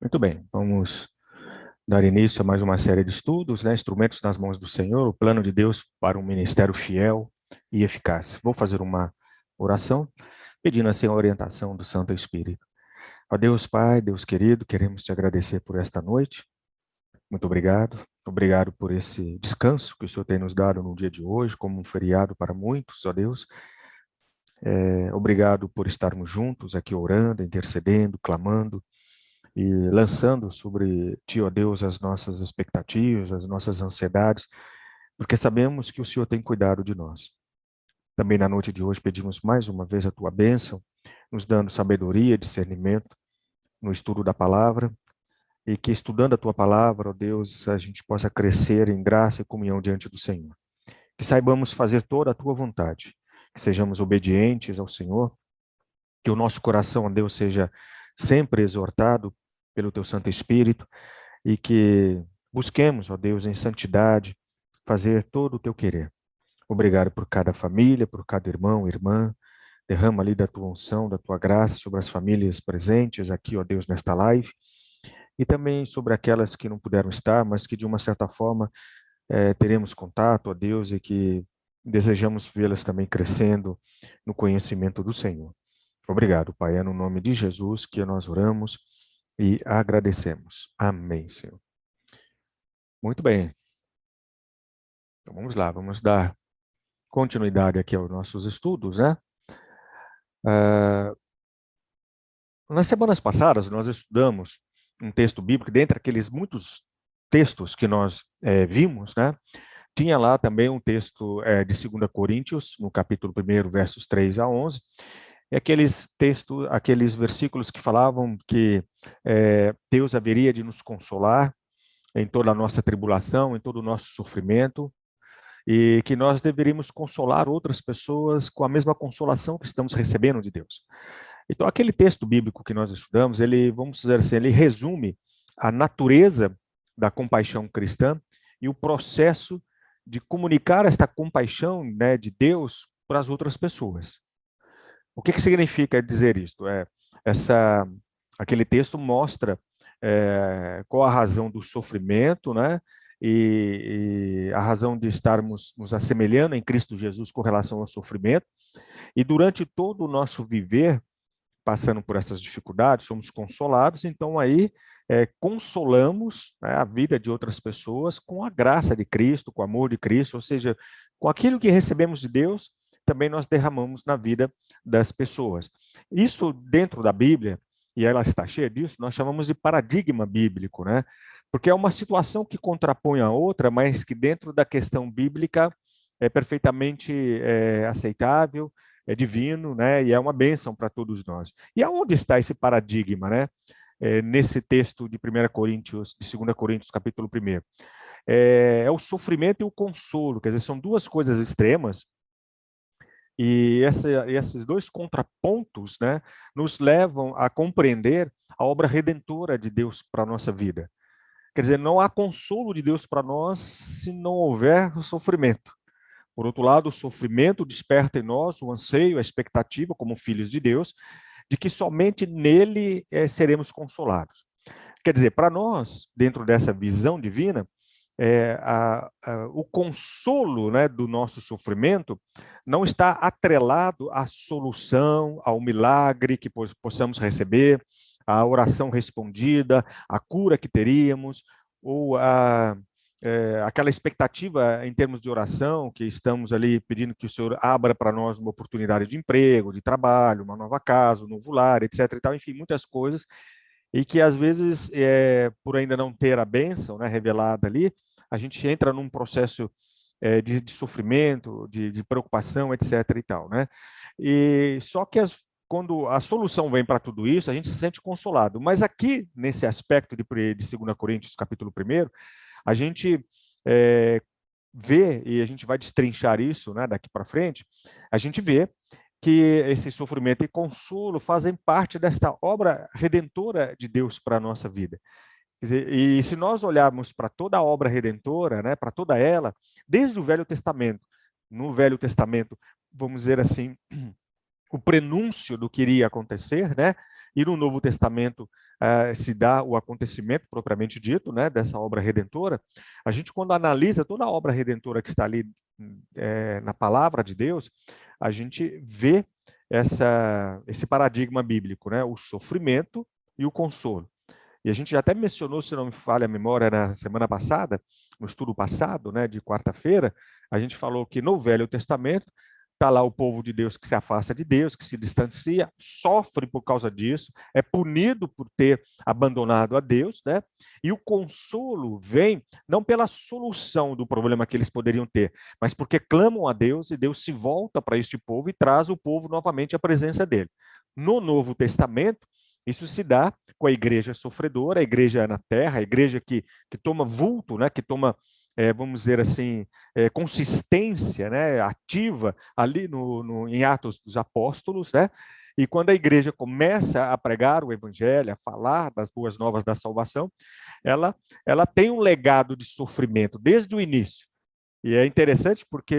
Muito bem, vamos dar início a mais uma série de estudos, né? Instrumentos nas mãos do Senhor, o plano de Deus para um ministério fiel e eficaz. Vou fazer uma oração, pedindo assim a orientação do Santo Espírito. Ó Deus Pai, Deus querido, queremos te agradecer por esta noite. Muito obrigado. Obrigado por esse descanso que o Senhor tem nos dado no dia de hoje, como um feriado para muitos, ó Deus. Obrigado por estarmos juntos aqui orando, intercedendo, clamando e lançando sobre Ti, ó Deus, as nossas expectativas, as nossas ansiedades, porque sabemos que o Senhor tem cuidado de nós. Também na noite de hoje pedimos mais uma vez a Tua bênção, nos dando sabedoria, discernimento no estudo da palavra, e que estudando a Tua palavra, ó Deus, a gente possa crescer em graça e comunhão diante do Senhor. Que saibamos fazer toda a Tua vontade, que sejamos obedientes ao Senhor, que o nosso coração, ó Deus, seja sempre exortado pelo Teu Santo Espírito, e que busquemos, ó Deus, em santidade, fazer todo o teu querer. Obrigado por cada família, por cada irmão, irmã. Derrama ali da tua unção, da tua graça sobre as famílias presentes aqui, ó Deus, nesta live. E também sobre aquelas que não puderam estar, mas que de uma certa forma teremos contato, ó Deus, e que desejamos vê-las também crescendo no conhecimento do Senhor. Obrigado, Pai. É no nome de Jesus que nós oramos e agradecemos. Amém, Senhor. Muito bem. Então vamos lá, vamos dar continuidade aqui aos nossos estudos, né? Nas semanas passadas nós estudamos um texto bíblico, dentre aqueles muitos textos que nós vimos, né? Tinha lá também um texto de 2 Coríntios, no capítulo 1, versos 3 a 11, e aqueles textos, aqueles versículos que falavam que Deus haveria de nos consolar em toda a nossa tribulação, em todo o nosso sofrimento, e que nós deveríamos consolar outras pessoas com a mesma consolação que estamos recebendo de Deus. Então, aquele texto bíblico que nós estudamos, ele, vamos dizer assim, ele resume a natureza da compaixão cristã e o processo de comunicar esta compaixão, né, de Deus para as outras pessoas. O que significa dizer isto? Aquele texto mostra qual a razão do sofrimento, né? E a razão de estarmos nos assemelhando em Cristo Jesus com relação ao sofrimento. E durante todo o nosso viver, passando por essas dificuldades, somos consolados, então aí consolamos, né, a vida de outras pessoas com a graça de Cristo, com o amor de Cristo, ou seja, com aquilo que recebemos de Deus, também nós derramamos na vida das pessoas. Isso dentro da Bíblia, e ela está cheia disso, nós chamamos de paradigma bíblico, né? Porque é uma situação que contrapõe a outra, mas que dentro da questão bíblica é perfeitamente aceitável, é divino, né? E é uma bênção para todos nós. E aonde está esse paradigma, né? Nesse texto de 1 Coríntios, de 2 Coríntios, capítulo 1. É o sofrimento e o consolo, quer dizer, são duas coisas extremas, e esses dois contrapontos, né, nos levam a compreender a obra redentora de Deus para a nossa vida. Quer dizer, não há consolo de Deus para nós se não houver o sofrimento. Por outro lado, o sofrimento desperta em nós o anseio, a expectativa, como filhos de Deus, de que somente nele seremos consolados. Quer dizer, para nós, dentro dessa visão divina, o consolo, né, do nosso sofrimento não está atrelado à solução, ao milagre que possamos receber, à oração respondida, à cura que teríamos, ou aquela expectativa em termos de oração, que estamos ali pedindo que o Senhor abra para nós uma oportunidade de emprego, de trabalho, uma nova casa, um novo lar, etc. e tal, enfim, muitas coisas, e que às vezes, por ainda não ter a bênção, né, revelada ali, a gente entra num processo de sofrimento, de preocupação, etc. e tal, né? E só que quando a solução vem para tudo isso, a gente se sente consolado. Mas aqui, nesse aspecto de 2 Coríntios, capítulo 1, a gente vê, e a gente vai destrinchar isso, né, daqui para frente, a gente vê que esse sofrimento e consolo fazem parte desta obra redentora de Deus para a nossa vida. Quer dizer, e se nós olharmos para toda a obra redentora, né, para toda ela, desde o Velho Testamento, no Velho Testamento, vamos dizer assim, o prenúncio do que iria acontecer, né, e no Novo Testamento se dá o acontecimento propriamente dito, né, dessa obra redentora. A gente, quando analisa toda a obra redentora que está ali na palavra de Deus, a gente vê esse paradigma bíblico, né, o sofrimento e o consolo. E a gente já até mencionou, se não me falha a memória, na semana passada, no estudo passado, né, de quarta-feira, a gente falou que no Velho Testamento está lá o povo de Deus que se afasta de Deus, que se distancia, sofre por causa disso, é punido por ter abandonado a Deus, né? E o consolo vem não pela solução do problema que eles poderiam ter, mas porque clamam a Deus e Deus se volta para este povo e traz o povo novamente à presença dele. No Novo Testamento, isso se dá com a igreja sofredora, a igreja na terra, a igreja que toma vulto, né, que toma, vamos dizer assim, consistência, né, ativa ali em Atos dos Apóstolos, né? E quando a igreja começa a pregar o evangelho, a falar das boas novas da salvação, ela tem um legado de sofrimento desde o início. E é interessante porque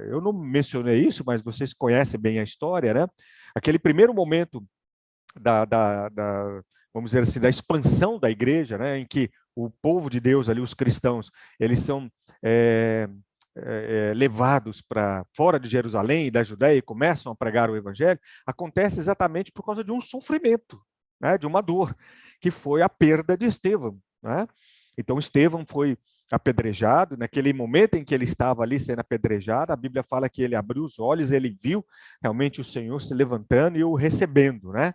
eu não mencionei isso, mas vocês conhecem bem a história, né? Aquele primeiro momento vamos dizer assim, da expansão da igreja, né, em que o povo de Deus ali, os cristãos, eles são levados para fora de Jerusalém e da Judéia e começam a pregar o evangelho, acontece exatamente por causa de um sofrimento, né, de uma dor, que foi a perda de Estevão, né? Então Estevão foi apedrejado, naquele momento em que ele estava ali sendo apedrejado, a Bíblia fala que ele abriu os olhos, ele viu realmente o Senhor se levantando e o recebendo, né?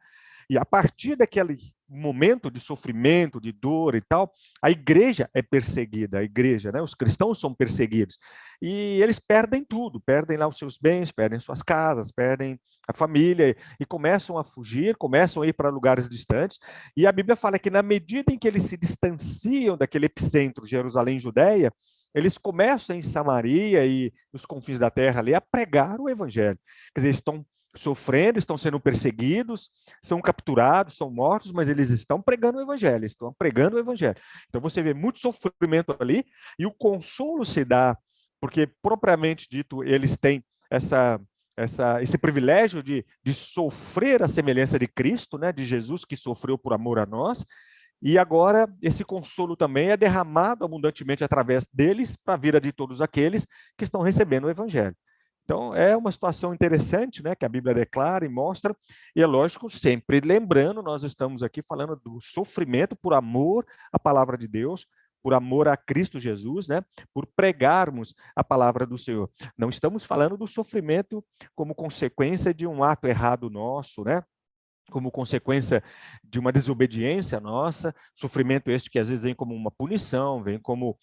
E a partir daquele momento de sofrimento, de dor e tal, a igreja é perseguida, a igreja, né? Os cristãos são perseguidos. E eles perdem tudo, perdem lá os seus bens, perdem suas casas, perdem a família e começam a fugir, começam a ir para lugares distantes. E a Bíblia fala que na medida em que eles se distanciam daquele epicentro, Jerusalém, Judeia, eles começam em Samaria e nos confins da terra ali a pregar o evangelho. Quer dizer, estão sofrendo, estão sendo perseguidos, são capturados, são mortos, mas eles estão pregando o evangelho, estão pregando o evangelho. Então você vê muito sofrimento ali e o consolo se dá, porque propriamente dito eles têm esse privilégio de sofrer a semelhança de Cristo, né, de Jesus que sofreu por amor a nós, e agora esse consolo também é derramado abundantemente através deles para a vida de todos aqueles que estão recebendo o evangelho. Então, é uma situação interessante, né, que a Bíblia declara e mostra, e é lógico, sempre lembrando, nós estamos aqui falando do sofrimento por amor à palavra de Deus, por amor a Cristo Jesus, né, por pregarmos a palavra do Senhor. Não estamos falando do sofrimento como consequência de um ato errado nosso, né, como consequência de uma desobediência nossa, sofrimento esse que às vezes vem como uma punição, vem como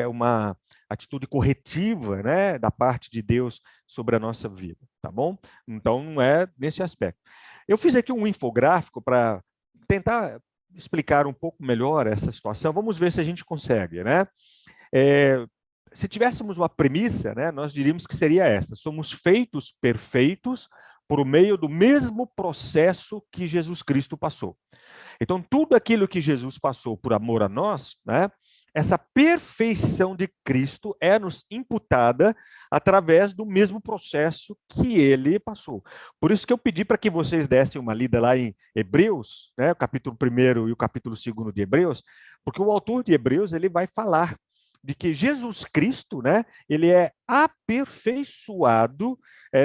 uma atitude corretiva, né, da parte de Deus sobre a nossa vida, tá bom? Então, não é nesse aspecto. Eu fiz aqui um infográfico para tentar explicar um pouco melhor essa situação. Vamos ver se a gente consegue, né? Se tivéssemos uma premissa, né, nós diríamos que seria esta: somos feitos perfeitos por meio do mesmo processo que Jesus Cristo passou. Então, tudo aquilo que Jesus passou por amor a nós, né, essa perfeição de Cristo é nos imputada através do mesmo processo que ele passou. Por isso que eu pedi para que vocês dessem uma lida lá em Hebreus, né, o capítulo 1 e o capítulo 2 de Hebreus, porque o autor de Hebreus ele vai falar de que Jesus Cristo, né, ele é aperfeiçoado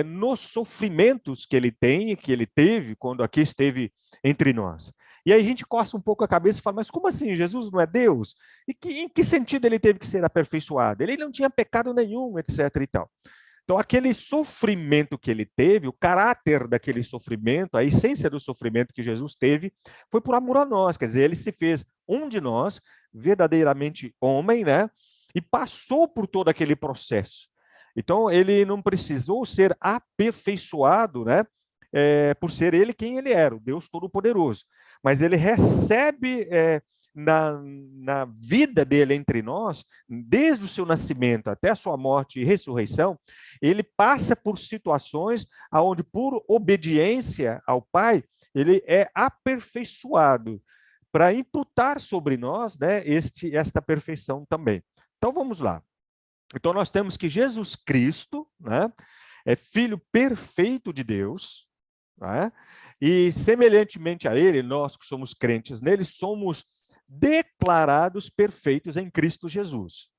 nos sofrimentos que ele tem e que ele teve quando aqui esteve entre nós. E aí a gente coça um pouco a cabeça e fala, mas como assim? Jesus não é Deus? Em que sentido ele teve que ser aperfeiçoado? Ele não tinha pecado nenhum, etc. e tal. Então, aquele sofrimento que ele teve, o caráter daquele sofrimento, a essência do sofrimento que Jesus teve, foi por amor a nós. Quer dizer, ele se fez um de nós, verdadeiramente homem, né? E passou por todo aquele processo. Então, ele não precisou ser aperfeiçoado, né? Por ser ele quem ele era, o Deus Todo-Poderoso. Mas ele recebe na vida dele entre nós, desde o seu nascimento até a sua morte e ressurreição, ele passa por situações onde, por obediência ao Pai, ele é aperfeiçoado para imputar sobre nós, né, esta perfeição também. Então vamos lá. Então nós temos que Jesus Cristo, né, é filho perfeito de Deus, né, E, semelhantemente a ele, nós que somos crentes nele, somos declarados perfeitos em Cristo Jesus.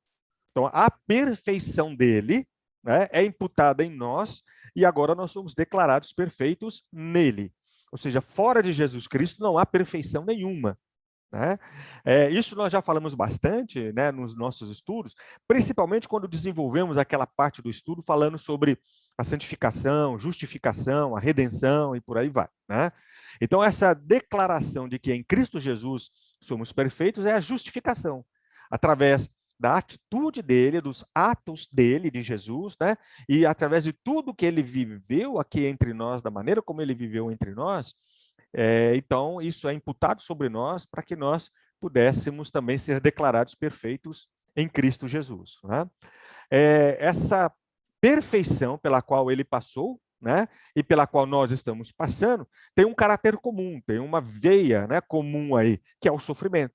Então, a perfeição dele, né, é imputada em nós e agora nós somos declarados perfeitos nele. Ou seja, fora de Jesus Cristo não há perfeição nenhuma. Né? Isso nós já falamos bastante, né, nos nossos estudos, principalmente quando desenvolvemos aquela parte do estudo falando sobre a santificação, justificação, a redenção e por aí vai. Né? Então, essa declaração de que em Cristo Jesus somos perfeitos é a justificação, através da atitude dele, dos atos dele, de Jesus, né? E através de tudo que ele viveu aqui entre nós, da maneira como ele viveu entre nós, então, isso é imputado sobre nós para que nós pudéssemos também ser declarados perfeitos em Cristo Jesus. Né? Essa perfeição pela qual ele passou, né, e pela qual nós estamos passando, tem um caráter comum, tem uma veia, né, comum aí, que é o sofrimento.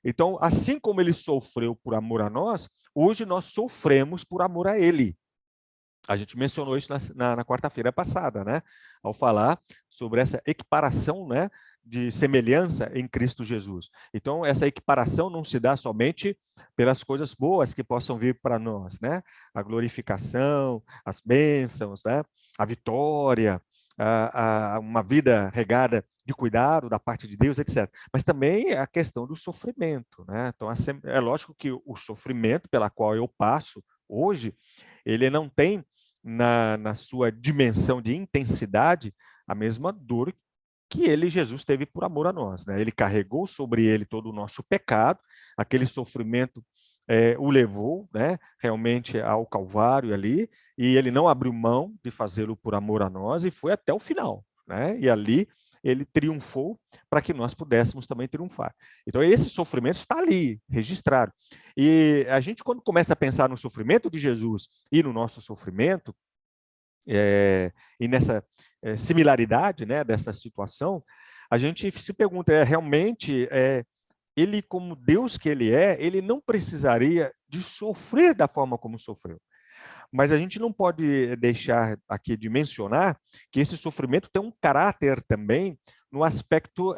Então, assim como ele sofreu por amor a nós, hoje nós sofremos por amor a ele. A gente mencionou isso na quarta-feira passada, né? Ao falar sobre essa equiparação, né, de semelhança em Cristo Jesus. Então, essa equiparação não se dá somente pelas coisas boas que possam vir para nós, né? A glorificação, as bênçãos, né? A vitória, uma vida regada de cuidado da parte de Deus, etc. Mas também a questão do sofrimento, né? Então, é lógico que o sofrimento pela qual eu passo hoje, ele não tem na sua dimensão de intensidade a mesma dor que ele, Jesus, teve por amor a nós. Né? Ele carregou sobre ele todo o nosso pecado, aquele sofrimento o levou, né, realmente ao Calvário ali, e ele não abriu mão de fazê-lo por amor a nós e foi até o final. Né? E ali ele triunfou para que nós pudéssemos também triunfar. Então, esse sofrimento está ali, registrado. E a gente, quando começa a pensar no sofrimento de Jesus e no nosso sofrimento, e nessa similaridade, né, dessa situação, a gente se pergunta, realmente, ele, como Deus que ele é, ele não precisaria de sofrer da forma como sofreu. Mas a gente não pode deixar aqui de mencionar que esse sofrimento tem um caráter também no aspecto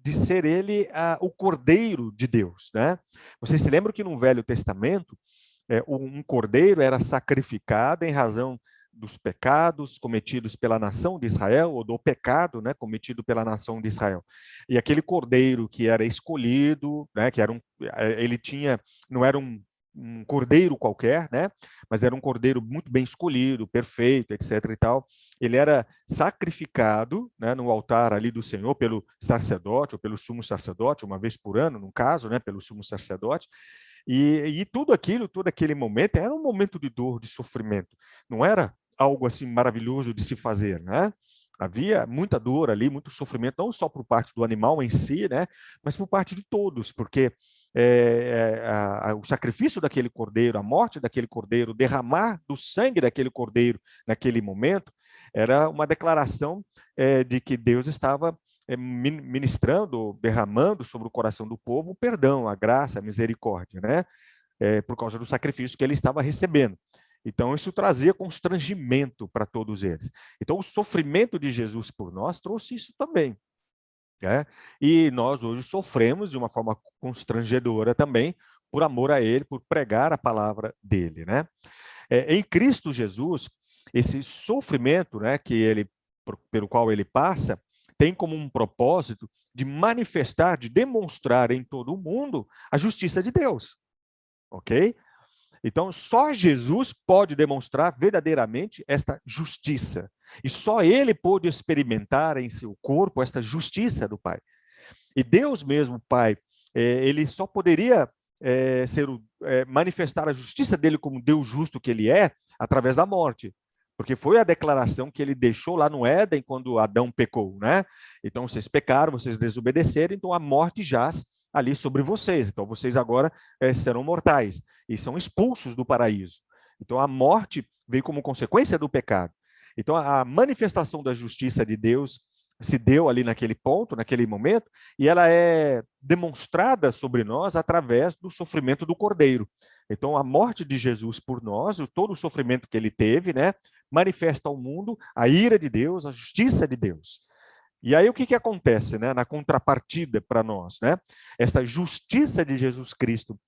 de ser ele o Cordeiro de Deus. Né? Vocês se lembram que no Velho Testamento, um cordeiro era sacrificado em razão dos pecados cometidos pela nação de Israel, ou do pecado, né, cometido pela nação de Israel. E aquele cordeiro que era escolhido, né, que era ele tinha, não era um cordeiro qualquer, né? Mas era um cordeiro muito bem escolhido, perfeito, etc. e tal. Ele era sacrificado, né, no altar ali do Senhor pelo sacerdote ou pelo sumo sacerdote, uma vez por ano, no caso, né, pelo sumo sacerdote. E tudo aquilo, todo aquele momento, era um momento de dor, de sofrimento. Não era algo assim maravilhoso de se fazer, né? Havia muita dor ali, muito sofrimento, não só por parte do animal em si, né, mas por parte de todos, porque o sacrifício daquele cordeiro, a morte daquele cordeiro, derramar do sangue daquele cordeiro naquele momento, era uma declaração de que Deus estava ministrando, derramando sobre o coração do povo o perdão, a graça, a misericórdia, né, por causa do sacrifício que ele estava recebendo. Então, isso trazia constrangimento para todos eles. Então, o sofrimento de Jesus por nós trouxe isso também. Né? E nós hoje sofremos de uma forma constrangedora também, por amor a Ele, por pregar a palavra dEle. Né? Em Cristo Jesus, esse sofrimento, né, pelo qual Ele passa, tem como um propósito de manifestar, de demonstrar em todo o mundo a justiça de Deus. Ok? Então, só Jesus pode demonstrar verdadeiramente esta justiça. E só ele pôde experimentar em seu corpo esta justiça do Pai. E Deus mesmo, Pai, ele só poderia manifestar a justiça dele como Deus justo que ele é, através da morte. Porque foi a declaração que ele deixou lá no Éden, quando Adão pecou, né? Então, vocês pecaram, vocês desobedeceram, então a morte jaz ali sobre vocês. Então, vocês agora serão mortais e são expulsos do paraíso. Então, a morte veio como consequência do pecado. Então, a manifestação da justiça de Deus se deu ali naquele ponto, naquele momento, e ela é demonstrada sobre nós através do sofrimento do Cordeiro. Então, a morte de Jesus por nós, todo o sofrimento que ele teve, né, manifesta ao mundo a ira de Deus, a justiça de Deus. E aí o que acontece, né, na contrapartida para nós, né? Essa justiça de Jesus Cristo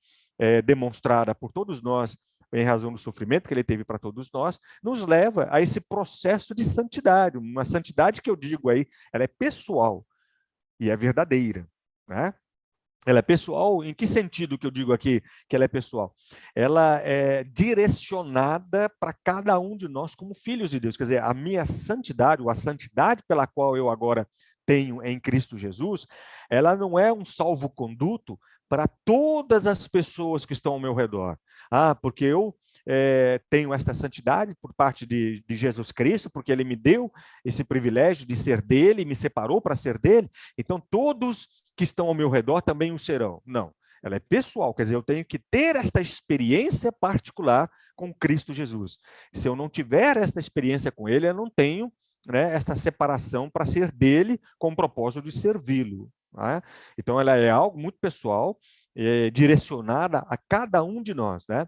demonstrada por todos nós em razão do sofrimento que ele teve para todos nós, nos leva a esse processo de santidade, uma santidade que eu digo aí, ela é pessoal e é verdadeira, né? Ela é pessoal, em que sentido que eu digo aqui que ela é pessoal? Ela é direcionada para cada um de nós como filhos de Deus. Quer dizer, a minha santidade, ou a santidade pela qual eu agora tenho em Cristo Jesus, ela não é um salvo-conduto para todas as pessoas que estão ao meu redor. Ah, porque eu tenho esta santidade por parte de Jesus Cristo, porque ele me deu esse privilégio de ser dele, me separou para ser dele, então todos que estão ao meu redor também o serão. Não, ela é pessoal, quer dizer, eu tenho que ter esta experiência particular com Cristo Jesus. Se eu não tiver esta experiência com ele, eu não tenho, né, essa separação para ser dele com o propósito de servi-lo. Né? Então, ela é algo muito pessoal, direcionada a cada um de nós, né?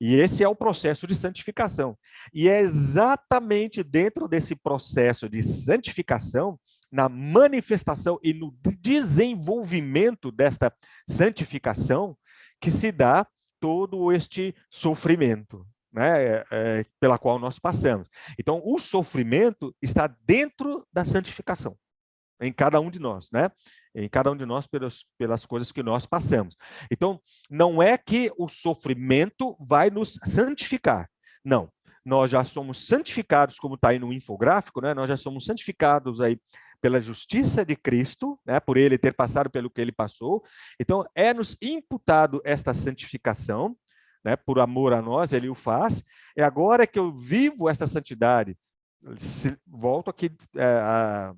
E esse é o processo de santificação. E é exatamente dentro desse processo de santificação, na manifestação e no desenvolvimento desta santificação, que se dá todo este sofrimento, né, pela qual nós passamos. Então, o sofrimento está dentro da santificação, em cada um de nós, né? Em cada um de nós pelas coisas que nós passamos. Então, não é que o sofrimento vai nos santificar. Não. Nós já somos santificados, como está aí no infográfico, né? Nós já somos santificados aí pela justiça de Cristo, né? Por ele ter passado pelo que ele passou. Então, é-nos imputado esta santificação, né? Por amor a nós, ele o faz. É agora que eu vivo essa santidade. Volto aqui a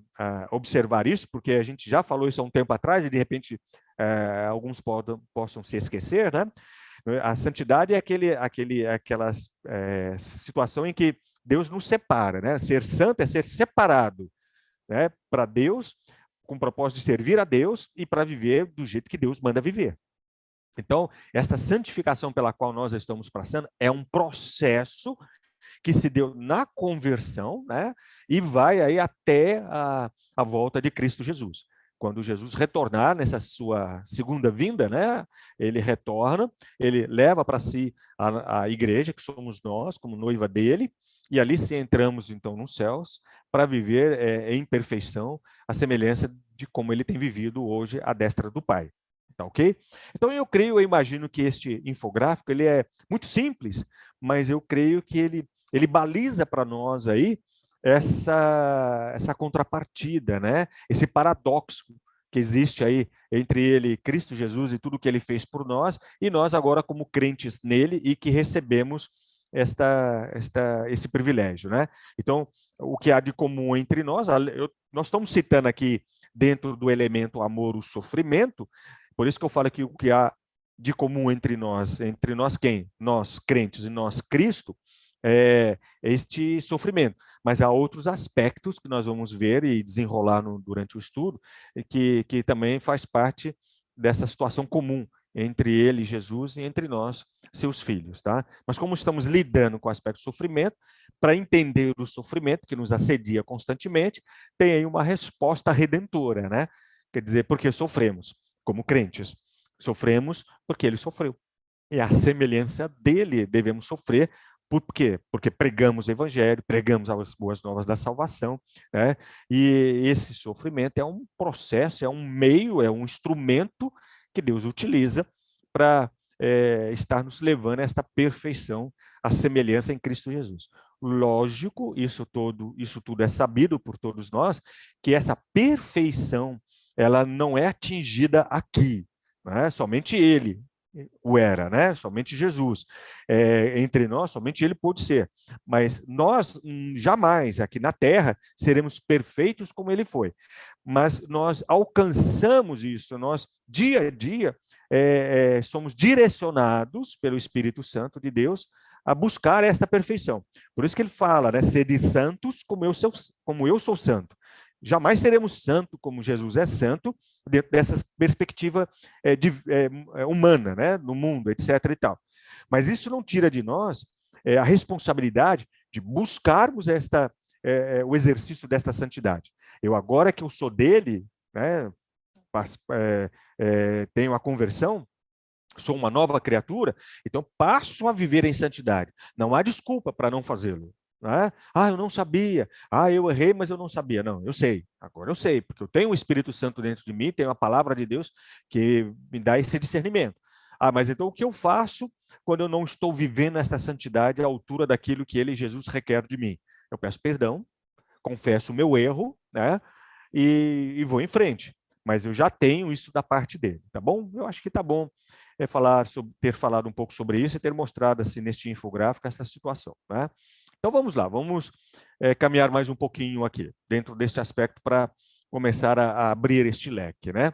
observar isso, porque a gente já falou isso há um tempo atrás e, de repente, alguns possam se esquecer, né? A santidade é aquela situação em que Deus nos separa, né? Ser santo é ser separado, né, para Deus, com o propósito de servir a Deus e para viver do jeito que Deus manda viver. Então, esta santificação pela qual nós estamos passando é um processo que se deu na conversão, né, e vai aí até a volta de Cristo Jesus. Quando Jesus retornar nessa sua segunda vinda, né, ele retorna, ele leva para si a igreja, que somos nós, como noiva dele, e ali se entramos, então, nos céus, para viver em perfeição, a semelhança de como ele tem vivido hoje à destra do Pai. Tá, ok? Então, eu imagino que este infográfico, ele é muito simples, mas eu creio que ele baliza para nós aí essa contrapartida, né? Esse paradoxo que existe aí entre ele, Cristo Jesus, e tudo que ele fez por nós, e nós agora como crentes nele e que recebemos esse privilégio, né? Então, o que há de comum entre nós, nós estamos citando aqui dentro do elemento amor o sofrimento, por isso que eu falo que o que há de comum entre nós quem? Nós crentes e nós Cristo, é este sofrimento. Mas há outros aspectos que nós vamos ver e desenrolar durante o estudo, que também faz parte dessa situação comum entre ele, Jesus, e entre nós, seus filhos. Tá? Mas como estamos lidando com o aspecto do sofrimento, para entender o sofrimento que nos assedia constantemente, tem aí uma resposta redentora, né? Quer dizer, porque sofremos, como crentes. Sofremos porque ele sofreu. E a semelhança dele devemos sofrer. Por quê? Porque pregamos o evangelho, pregamos as boas novas da salvação, né? E esse sofrimento é um processo, é um meio, é um instrumento que Deus utiliza para estar nos levando a esta perfeição, a semelhança em Cristo Jesus. Lógico, isso tudo é sabido por todos nós, que essa perfeição, ela não é atingida aqui, né? Somente ele o era, né? Somente Jesus. Entre nós, somente ele pôde ser. Mas nós jamais, aqui na Terra, seremos perfeitos como ele foi. Mas nós alcançamos isso, nós, dia a dia, somos direcionados pelo Espírito Santo de Deus a buscar esta perfeição. Por isso que ele fala, né? Sede santos como eu sou santo. Jamais seremos santos como Jesus é santo, dentro dessa perspectiva humana, né, no mundo, etc. e tal. Mas isso não tira de nós a responsabilidade de buscarmos o exercício desta santidade. Eu agora que eu sou dele, né, tenho a conversão, sou uma nova criatura, então passo a viver em santidade. Não há desculpa para não fazê-lo. Né? Ah, eu não sabia. Ah, eu errei, mas eu não sabia. Não, eu sei. Agora eu sei, porque eu tenho o Espírito Santo dentro de mim, tenho a palavra de Deus que me dá esse discernimento. Ah, mas então o que eu faço quando eu não estou vivendo essa santidade à altura daquilo que ele, Jesus, requer de mim? Eu peço perdão, confesso o meu erro, né? E vou em frente. Mas eu já tenho isso da parte dele, tá bom? Eu acho que tá bom ter falado um pouco sobre isso e ter mostrado assim neste infográfico essa situação, né? Então vamos lá, vamos caminhar mais um pouquinho aqui dentro deste aspecto para começar a abrir este leque, né?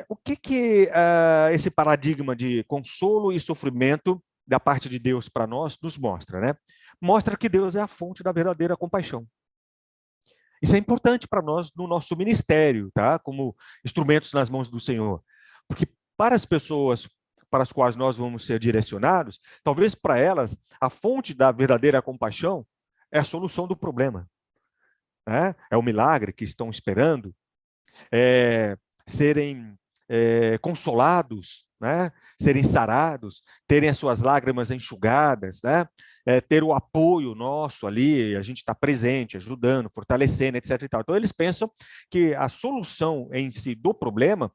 O que esse paradigma de consolo e sofrimento da parte de Deus para nós nos mostra, né? Mostra que Deus é a fonte da verdadeira compaixão. Isso é importante para nós no nosso ministério, tá? Como instrumentos nas mãos do Senhor. Porque para as pessoas para as quais nós vamos ser direcionados, talvez para elas a fonte da verdadeira compaixão é a solução do problema. Né? É o milagre que estão esperando, serem consolados, né? Serem sarados, terem as suas lágrimas enxugadas, né? Ter o apoio nosso ali, a gente está presente, ajudando, fortalecendo, etc. E tal. Então, eles pensam que a solução em si do problema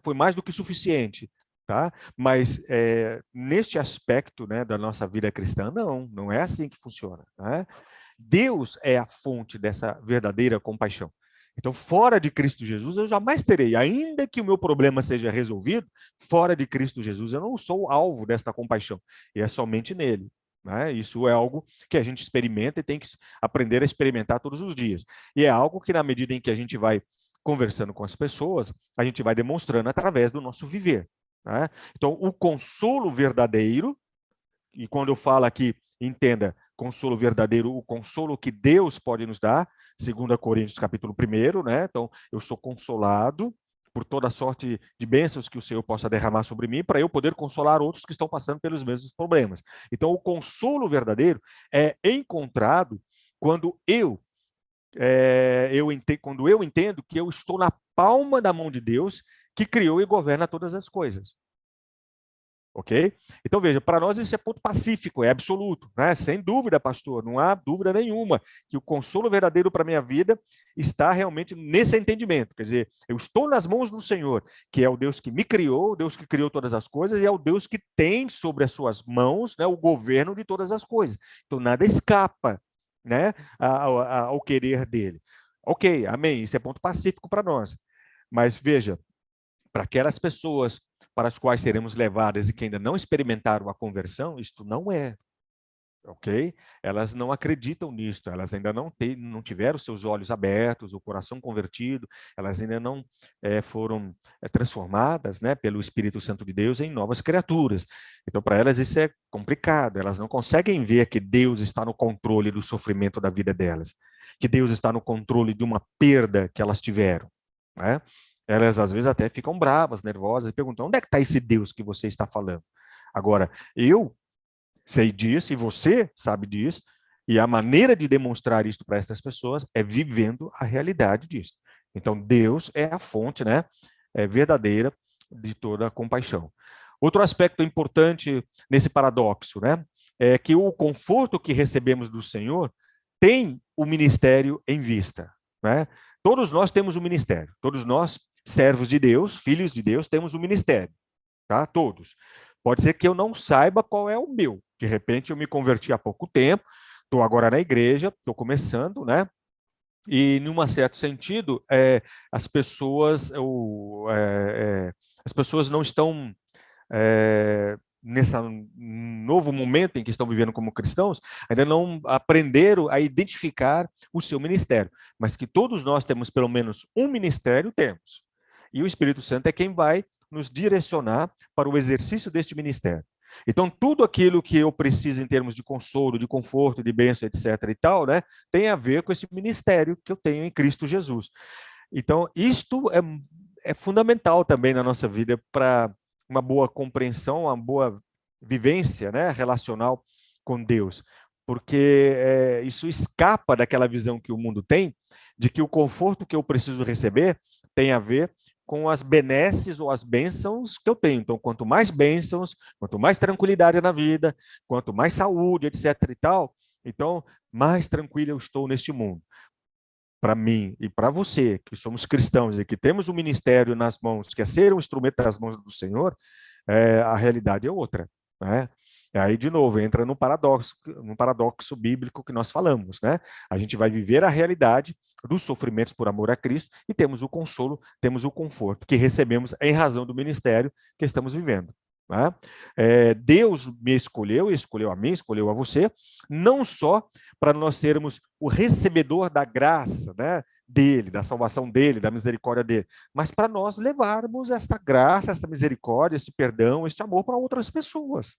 foi mais do que suficiente. Tá? Mas neste aspecto, né, da nossa vida cristã, não é assim que funciona. Né? Deus é a fonte dessa verdadeira compaixão. Então, fora de Cristo Jesus, eu jamais terei, ainda que o meu problema seja resolvido, fora de Cristo Jesus, eu não sou alvo desta compaixão, e é somente nele. Né? Isso é algo que a gente experimenta e tem que aprender a experimentar todos os dias. E é algo que, na medida em que a gente vai conversando com as pessoas, a gente vai demonstrando através do nosso viver. Né? Então, o consolo verdadeiro, e quando eu falo aqui, entenda, consolo verdadeiro, o consolo que Deus pode nos dar, 2 Coríntios capítulo 1, né? Então, eu sou consolado por toda sorte de bênçãos que o Senhor possa derramar sobre mim, para eu poder consolar outros que estão passando pelos mesmos problemas. Então, o consolo verdadeiro é encontrado quando quando eu entendo que eu estou na palma da mão de Deus, que criou e governa todas as coisas. Ok? Então, veja, para nós isso é ponto pacífico, é absoluto, né? Sem dúvida, pastor, não há dúvida nenhuma que o consolo verdadeiro para a minha vida está realmente nesse entendimento. Quer dizer, eu estou nas mãos do Senhor, que é o Deus que me criou, o Deus que criou todas as coisas, e é o Deus que tem sobre as suas mãos, né, o governo de todas as coisas. Então, nada escapa, né, ao querer dele. Ok, amém, isso é ponto pacífico para nós. Mas, veja, para aquelas pessoas para as quais seremos levadas e que ainda não experimentaram a conversão, isto não é, ok? Elas não acreditam nisto, elas ainda não tiveram seus olhos abertos, o coração convertido, elas ainda não foram transformadas, né, pelo Espírito Santo de Deus em novas criaturas. Então, para elas isso é complicado, elas não conseguem ver que Deus está no controle do sofrimento da vida delas, que Deus está no controle de uma perda que elas tiveram, né? Elas às vezes até ficam bravas, nervosas e perguntam: onde é que está esse Deus que você está falando? Agora, eu sei disso e você sabe disso, e a maneira de demonstrar isso para essas pessoas é vivendo a realidade disso. Então, Deus é a fonte, né, verdadeira de toda a compaixão. Outro aspecto importante nesse paradoxo, né, é que o conforto que recebemos do Senhor tem o ministério em vista, né? Todos nós temos um ministério, todos nós, servos de Deus, filhos de Deus, temos um ministério, tá? Todos. Pode ser que eu não saiba qual é o meu. De repente eu me converti há pouco tempo, estou agora na igreja, estou começando, né? E, num certo sentido, as pessoas não estão nesse novo momento em que estão vivendo como cristãos, ainda não aprenderam a identificar o seu ministério, mas que todos nós temos pelo menos um ministério, temos. E o Espírito Santo é quem vai nos direcionar para o exercício deste ministério. Então, tudo aquilo que eu preciso em termos de consolo, de conforto, de bênção, etc. e tal, né, tem a ver com esse ministério que eu tenho em Cristo Jesus. Então, isto é fundamental também na nossa vida para uma boa compreensão, uma boa vivência, né, relacional com Deus, porque isso escapa daquela visão que o mundo tem de que o conforto que eu preciso receber tem a ver com as benesses ou as bênçãos que eu tenho. Então, quanto mais bênçãos, quanto mais tranquilidade na vida, quanto mais saúde, etc. e tal, então, mais tranquilo eu estou neste mundo. Para mim e para você, que somos cristãos e que temos um ministério nas mãos, que é ser um instrumento das mãos do Senhor, a realidade é outra, né? E aí, de novo, entra no paradoxo bíblico que nós falamos, né? A gente vai viver a realidade dos sofrimentos por amor a Cristo e temos o consolo, temos o conforto que recebemos em razão do ministério que estamos vivendo. Né? Deus me escolheu, escolheu a mim, escolheu a você, não só para nós sermos o recebedor da graça, né, dele, da salvação dele, da misericórdia dele, mas para nós levarmos esta graça, esta misericórdia, esse perdão, este amor para outras pessoas,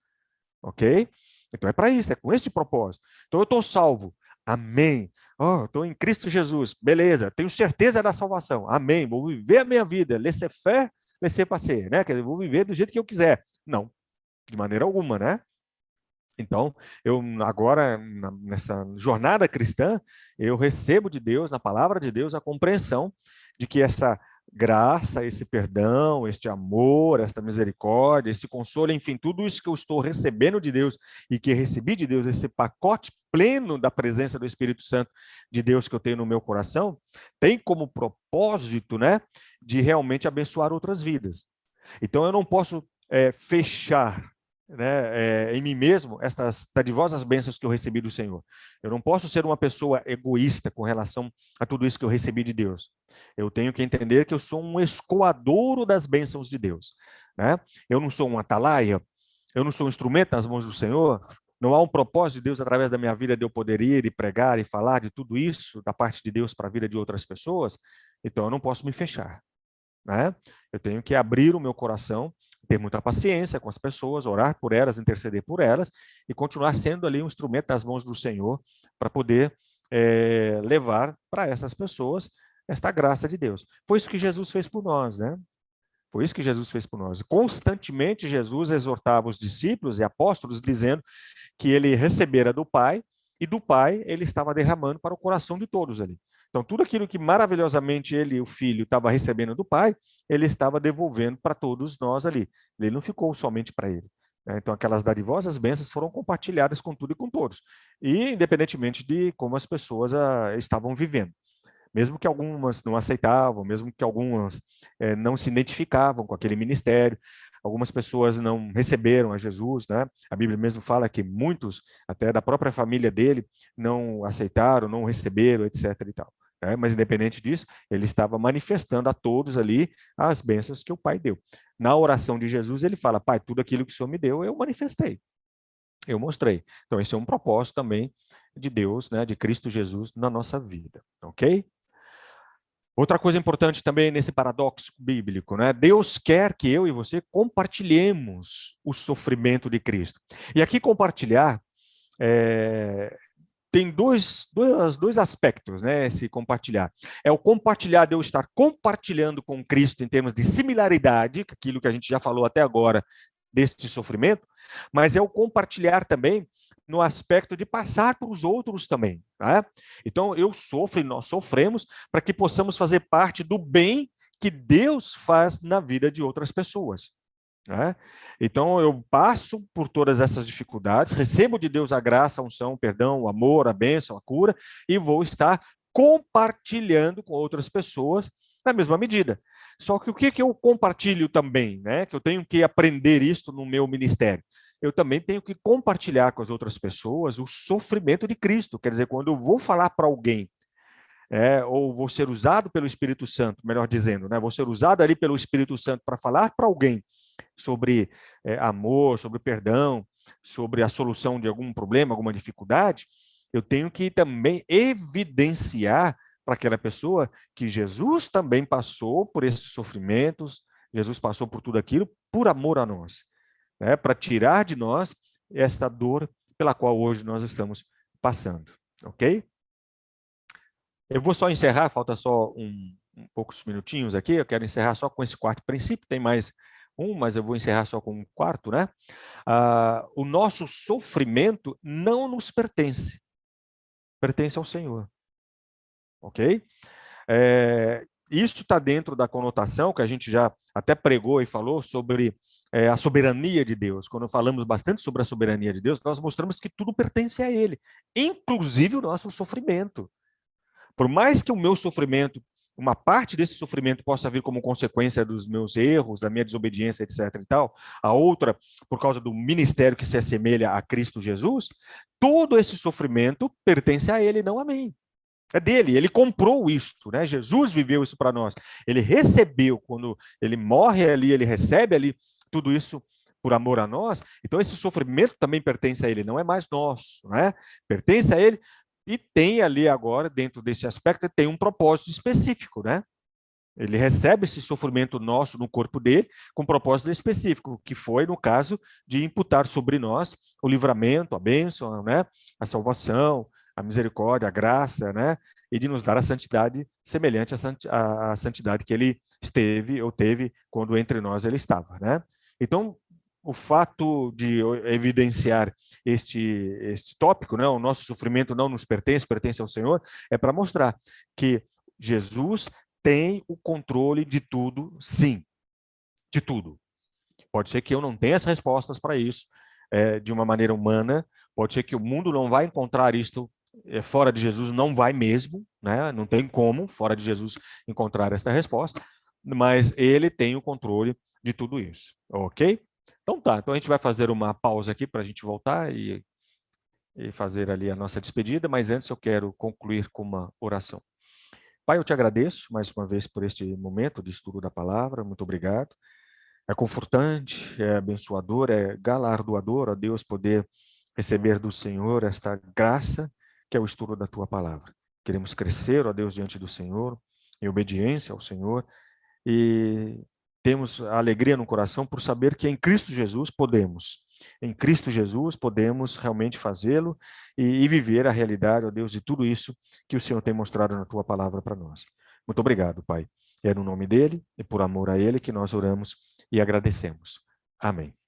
ok? Então é para isso, é com esse propósito. Então eu estou salvo, amém. Oh, estou em Cristo Jesus, beleza, tenho certeza da salvação, amém. Vou viver a minha vida, laissez-faire, laissez-passer, né? Quer dizer, vou viver do jeito que eu quiser. Não, de maneira alguma, né? Então, eu agora, nessa jornada cristã, eu recebo de Deus, na palavra de Deus, a compreensão de que essa graça, esse perdão, este amor, esta misericórdia, esse consolo, enfim, tudo isso que eu estou recebendo de Deus e que recebi de Deus, esse pacote pleno da presença do Espírito Santo de Deus que eu tenho no meu coração, tem como propósito, né, de realmente abençoar outras vidas. Então, eu não posso fechar, né, em mim mesmo estas dadivosas bênçãos que eu recebi do Senhor. Eu não posso ser uma pessoa egoísta com relação a tudo isso que eu recebi de Deus. Eu tenho que entender que eu sou um escoadouro das bênçãos de Deus. Né? Eu não sou um atalaia, eu não sou um instrumento nas mãos do Senhor. Não há um propósito de Deus através da minha vida de eu poder ir e pregar e falar de tudo isso da parte de Deus para a vida de outras pessoas. Então eu não posso me fechar. Né? Eu tenho que abrir o meu coração, ter muita paciência com as pessoas, orar por elas, interceder por elas e continuar sendo ali um instrumento das mãos do Senhor para poder levar para essas pessoas esta graça de Deus. Foi isso que Jesus fez por nós, né? Foi isso que Jesus fez por nós. Constantemente Jesus exortava os discípulos e apóstolos dizendo que ele recebera do Pai e do Pai ele estava derramando para o coração de todos ali. Então, tudo aquilo que maravilhosamente ele, o Filho, estava recebendo do Pai, ele estava devolvendo para todos nós ali. Ele não ficou somente para ele. Né? Então, aquelas dadivosas bênçãos foram compartilhadas com tudo e com todos. E independentemente de como as pessoas estavam vivendo. Mesmo que algumas não aceitavam, mesmo que algumas não se identificavam com aquele ministério, algumas pessoas não receberam a Jesus, né? A Bíblia mesmo fala que muitos, até da própria família dele, não aceitaram, não receberam, etc. e tal. Né? Mas independente disso, ele estava manifestando a todos ali as bênçãos que o Pai deu. Na oração de Jesus, ele fala: Pai, tudo aquilo que o Senhor me deu, eu manifestei. Eu mostrei. Então, esse é um propósito também de Deus, né, de Cristo Jesus na nossa vida, ok? Outra coisa importante também nesse paradoxo bíblico, né? Deus quer que eu e você compartilhemos o sofrimento de Cristo. E aqui compartilhar tem dois aspectos, né? Esse compartilhar. É o compartilhar de eu estar compartilhando com Cristo em termos de similaridade, aquilo que a gente já falou até agora deste sofrimento, mas é o compartilhar também no aspecto de passar para os outros também. Né? Então, eu sofro e nós sofremos para que possamos fazer parte do bem que Deus faz na vida de outras pessoas. Né? Então, eu passo por todas essas dificuldades, recebo de Deus a graça, a unção, o perdão, o amor, a bênção, a cura, e vou estar compartilhando com outras pessoas na mesma medida. Só que o que eu compartilho também, né? Que eu tenho que aprender isso no meu ministério. Eu também tenho que compartilhar com as outras pessoas o sofrimento de Cristo. Quer dizer, quando eu vou falar para alguém, ou vou ser usado pelo Espírito Santo, melhor dizendo, né? Vou ser usado ali pelo Espírito Santo para falar para alguém sobre amor, sobre perdão, sobre a solução de algum problema, alguma dificuldade, eu tenho que também evidenciar para aquela pessoa que Jesus também passou por esses sofrimentos, Jesus passou por tudo aquilo por amor a nós, né? Para tirar de nós esta dor pela qual hoje nós estamos passando, ok? Eu vou só encerrar, falta só poucos minutinhos aqui, eu quero encerrar só com esse quarto princípio, tem mais mas eu vou encerrar só com um quarto, né? O nosso sofrimento não nos pertence, pertence ao Senhor. ok? Isso está dentro da conotação que a gente já até pregou e falou sobre a soberania de Deus. Quando falamos bastante sobre a soberania de Deus, nós mostramos que tudo pertence a Ele, inclusive o nosso sofrimento. Por mais que o meu sofrimento, uma parte desse sofrimento possa vir como consequência dos meus erros, da minha desobediência, etc. e tal, a outra, por causa do ministério que se assemelha a Cristo Jesus, todo esse sofrimento pertence a Ele, não a mim. É dele, ele comprou isto, né? Jesus viveu isso para nós. Ele recebeu, quando ele morre ali, ele recebe ali tudo isso por amor a nós. Então esse sofrimento também pertence a ele, não é mais nosso, né? Pertence a ele e tem ali agora, dentro desse aspecto, tem um propósito específico, né? Ele recebe esse sofrimento nosso no corpo dele com um propósito específico, que foi, no caso, de imputar sobre nós o livramento, a bênção, né? A misericórdia, a graça, né? E de nos dar a santidade semelhante à santidade que ele esteve ou teve quando entre nós ele estava, né? Então, o fato de evidenciar este tópico, né? O nosso sofrimento não nos pertence, pertence ao Senhor, é para mostrar que Jesus tem o controle de tudo, sim, de tudo. Pode ser que eu não tenha as respostas para isso de uma maneira humana, pode ser que o mundo não vai encontrar isto fora de Jesus, não vai mesmo, né? Não tem como fora de Jesus encontrar esta resposta, mas ele tem o controle de tudo isso, ok? Então tá, então a gente vai fazer uma pausa aqui para a gente voltar e fazer ali a nossa despedida, mas antes eu quero concluir com uma oração. Pai, eu te agradeço mais uma vez por este momento de estudo da palavra, muito obrigado. É confortante, é abençoador, é galardoador, ó Deus, poder receber do Senhor esta graça que é o estudo da tua palavra. Queremos crescer, ó Deus, diante do Senhor, em obediência ao Senhor, e temos a alegria no coração por saber que em Cristo Jesus podemos realmente fazê-lo e viver a realidade, ó Deus, de tudo isso que o Senhor tem mostrado na tua palavra para nós. Muito obrigado, Pai. É no nome dele e por amor a ele que nós oramos e agradecemos. Amém.